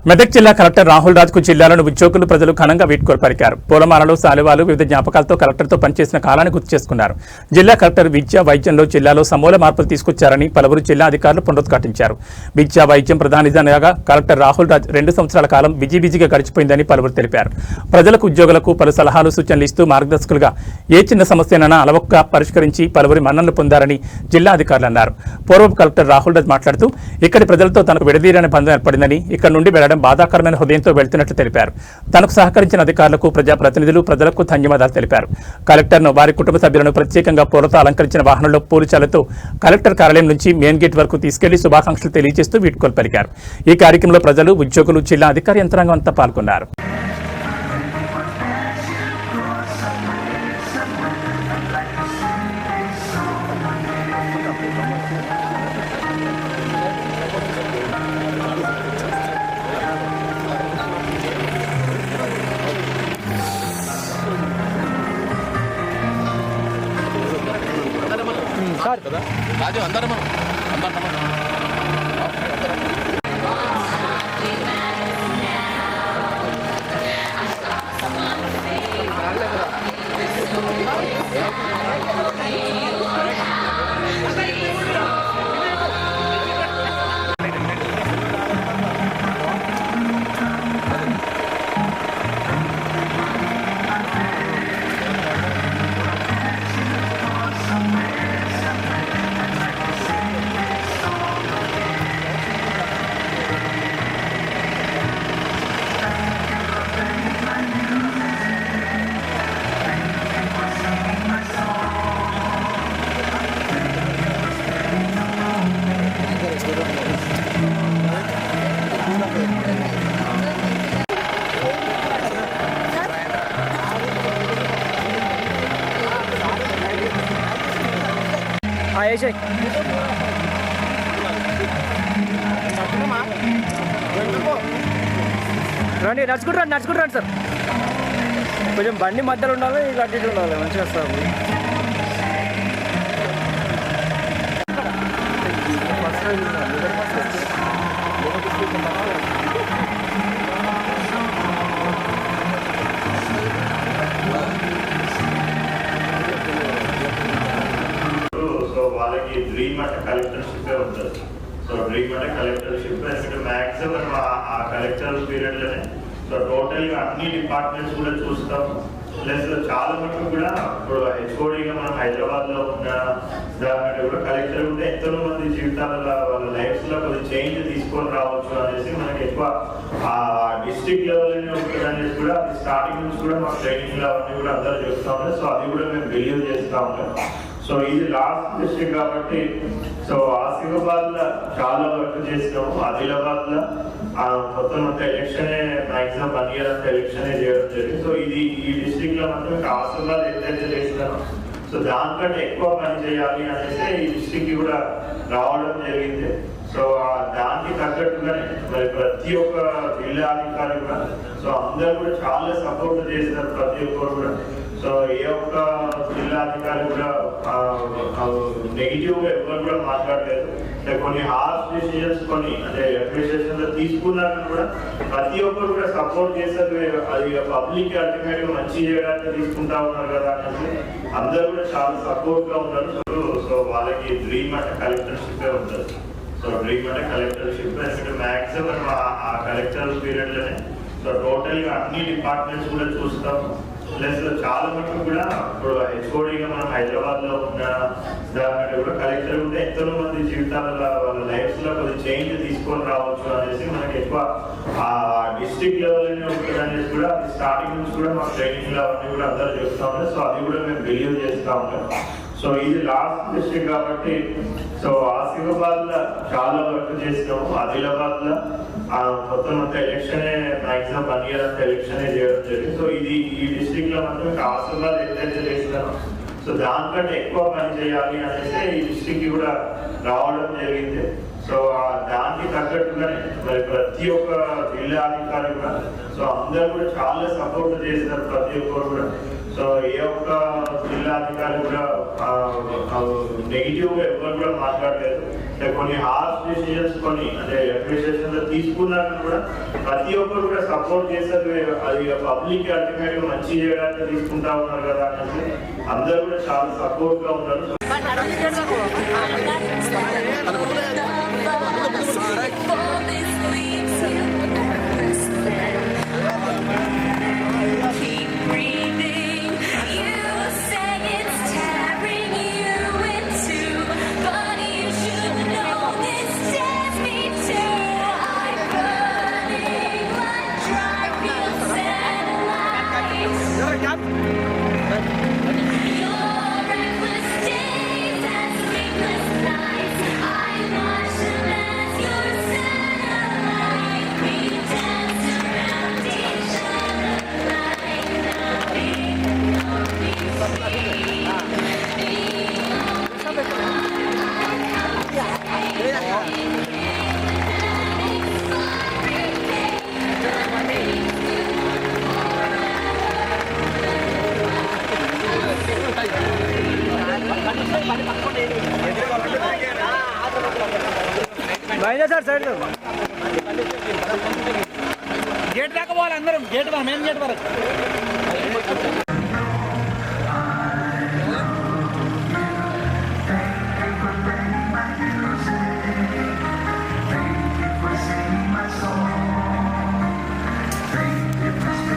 మెదక్ జిల్లా కలెక్టర్ రాహుల్ రాజ్కు జిల్లాలోని ఉద్యోగులు ప్రజలు ఘనంగా వీడ్కోలు పలికారు. పూలమాలలు, శాలువాలు, వివిధ జ్ఞాపకాలతో కలెక్టర్తో పనిచేసిన కాలాన్ని గుర్తు చేసుకున్నారు. జిల్లా కలెక్టర్ విద్యా వైద్యంలో జిల్లాలో సమూల మార్పులు తీసుకొచ్చారని పలువురు జిల్లా అధికారులు పునరుద్ఘాటించారు. విద్యా వైద్యం ప్రధానిగా కలెక్టర్ రాహుల్ రాజ్ 2 సంవత్సరాల కాలం బిజీగా గడిచిపోయిందని పలువురు తెలిపారు. ప్రజలకు, ఉద్యోగులకు పలు సలహాలు, సూచనలు ఇస్తూ మార్గదర్శకులుగా ఏ చిన్న సమస్యనైనా అలవోకగా పరిష్కరించి పలువురి మన్ననలు పొందారని జిల్లా అధికారులు అన్నారు. పూర్వపు కలెక్టర్ రాహుల్ రాజ్ మాట్లాడుతూ ఇక్కడి ప్రజలతో తనకు విడదీరని బంధం ఏర్పడిందని, ఇక్కడ నుండి వెళ్లడం బాధాకరమైన హృదయంతో వెళ్తున్నట్లు తెలిపారు. తనకు సహకరించిన అధికారులకు, ప్రజాప్రతినిధులు, ప్రజలకు ధన్యవాదాలు తెలిపారు. కలెక్టర్ను, వారి కుటుంబ సభ్యులను ప్రత్యేకంగా పూలతో అలంకరించిన వాహనంలో పూలచాలతో కలెక్టర్ కార్యాలయం నుంచి మెయిన్ గేట్ వరకు తీసుకెళ్లి శుభాకాంక్షలు తెలియజేస్తూ వీడ్కోలు పలికారు. ఈ కార్యక్రమంలో ప్రజలు, ఉద్యోగులు, జిల్లా అధికార యంత్రాంగం అంతా పాల్గొన్నారు. రాజు అందరం రండి, నడుచుకుంటారు సార్. కొంచెం బండి మధ్యలో ఉండాలి, అటు ఉండాలి, మంచిగా వస్తారు. వాళ్ళకి డ్రీమ్ అంటే కలెక్టర్షిప్ ఉంటుంది. సో డ్రీమ్ అంటే కలెక్టర్షిప్, ఎందుకంటే మ్యాక్సిమం ఆ కలెక్టర్ పీరియడ్ లోనే సో టోటల్ గా అన్ని డిపార్ట్మెంట్స్ కూడా చూస్తాం. ప్లస్ చాలా మటుకు కూడా ఇప్పుడు హెచ్ఓడిగా మనం హైదరాబాద్ లో ఉన్న దాని కూడా కలెక్టర్ ఉంటే ఎంతో మంది జీవితాలలో వాళ్ళ లైఫ్స్ లో కొద్ది చేంజ్ తీసుకొని రావచ్చు అనేసి మనకి ఎక్కువ ఆ డిస్ట్రిక్ట్ లెవెల్లోనే ఉంటుంది అనేసి కూడా స్టార్టింగ్ నుంచి కూడా మా ట్రైనింగ్ లో అవన్నీ కూడా అందరూ చెప్తా ఉంటాం. సో అది కూడా మేము బిలీవ్ చేస్తూ ఉంటాం. సో ఇది లాస్ట్ డిస్ట్రిక్ట్ కాబట్టి సో ఆసిఫాబాద్ లో చాలా వర్క్ చేసినాము. ఆదిలాబాద్ లో మొత్తం ఎలక్షన్ మాక్సిమం 1 year అంతా ఎలక్షన్ చేయడం జరిగింది. సో ఇది ఈ డిస్ట్రిక్ట్ లో మాత్రం ఆసిఫాబాద్ ఎంతైతే చేసినామో సో దానికంటే ఎక్కువ పని చేయాలి అనేసి ఈ డిస్ట్రిక్ట్ కూడా రావడం జరిగింది. సో దానికి తగ్గట్టుగానే మరి ప్రతి ఒక్క జిల్లా అధికారి కూడా సో అందరూ కూడా చాలా సపోర్ట్ చేసినారు, ప్రతి ఒక్కరు కూడా. సో ఏ ఒక్క జిల్లా అధికారి కూడా నెగిటివ్ గా ఎవరు కూడా మాట్లాడలేదు. కొన్ని హార్ష్ డిసిజన్స్ కొన్ని అంటే అడ్మినిస్ట్రేషన్ లో తీసుకున్నాక కూడా ప్రతి ఒక్కరు కూడా సపోర్ట్ చేశారు. అది పబ్లిక్ అల్టిమేట్ గా మంచి చేయడానికి తీసుకుంటా ఉన్నారు కదా అనేసి అందరూ కూడా చాలా సపోర్ట్ గా ఉన్నారు. సో వాళ్ళకి డ్రీమ్ అంటే కలెక్టర్షిప్ ఉంటుంది. సో డ్రీమ్ అంటే కలెక్టర్షిప్, ఎందుకంటే మ్యాక్సిమం ఆ కలెక్టర్ పీరియడ్ లోనే సో టోటల్ గా అన్ని డిపార్ట్మెంట్స్ కూడా చూస్తాం. ప్లస్ చాలా మటుకు కూడా ఇప్పుడు హెచ్ఓడిగా మనం హైదరాబాద్ లో ఉన్న దాని కూడా కలెక్టర్ ఉంటే ఎంతో మంది జీవితాలలో వాళ్ళ లైఫ్స్ లో కొద్ది చేంజ్ తీసుకొని రావచ్చు అనేసి మనకి ఎక్కువ ఆ డిస్ట్రిక్ట్ లెవెల్లోనే ఉంటుంది అనేసి కూడా స్టార్టింగ్ నుంచి కూడా మా ట్రైనింగ్ లో అవన్నీ కూడా అందరూ చెప్తా ఉంటాం. సో అది కూడా మేము బిలీవ్ చేస్తూ ఉంటాం. సో ఇది లాస్ట్ డిస్ట్రిక్ట్ కాబట్టి సో ఆసిఫాబాద్ లో చాలా వర్క్ చేసినాము. ఆదిలాబాద్ లో మొత్తం ఎలక్షన్ మాక్సిమం 1 year అంతా ఎలక్షన్ చేయడం జరిగింది. సో ఇది ఈ డిస్ట్రిక్ట్ లో మాత్రం ఆసిఫాబాద్ ఎంతైతే చేసినామో సో దానికంటే ఎక్కువ పని చేయాలి అనేసి ఈ డిస్ట్రిక్ట్ కూడా రావడం జరిగింది. సో దానికి తగ్గట్టుగానే మరి ప్రతి ఒక్క జిల్లా అధికారి కూడా సో అందరూ కూడా చాలా సపోర్ట్ చేస్తారు ప్రతి ఒక్కరు కూడా. సో ఏ ఒక్క జిల్లా అధికారి కూడా నెగిటివ్ ఎవరు కూడా మాట్లాడలేదు. కొన్ని హార్ష్ డిసిజన్స్ కొన్ని అంటే అడ్మినిస్ట్రేషన్ లో తీసుకున్నాక కూడా ప్రతి ఒక్కరు కూడా సపోర్ట్ చేస్తారు. అది పబ్లిక్ అల్టిమేట్ గా మంచి చేయడానికి తీసుకుంటా ఉన్నారు కదా అనేసి అందరూ కూడా చాలా సపోర్ట్ గా ఉన్నారు. సార్ సైడ్ గేట్ దాకా పోవాలి అందరం, గేట్ వరకు, మెయిన్ గేట్ వరకు.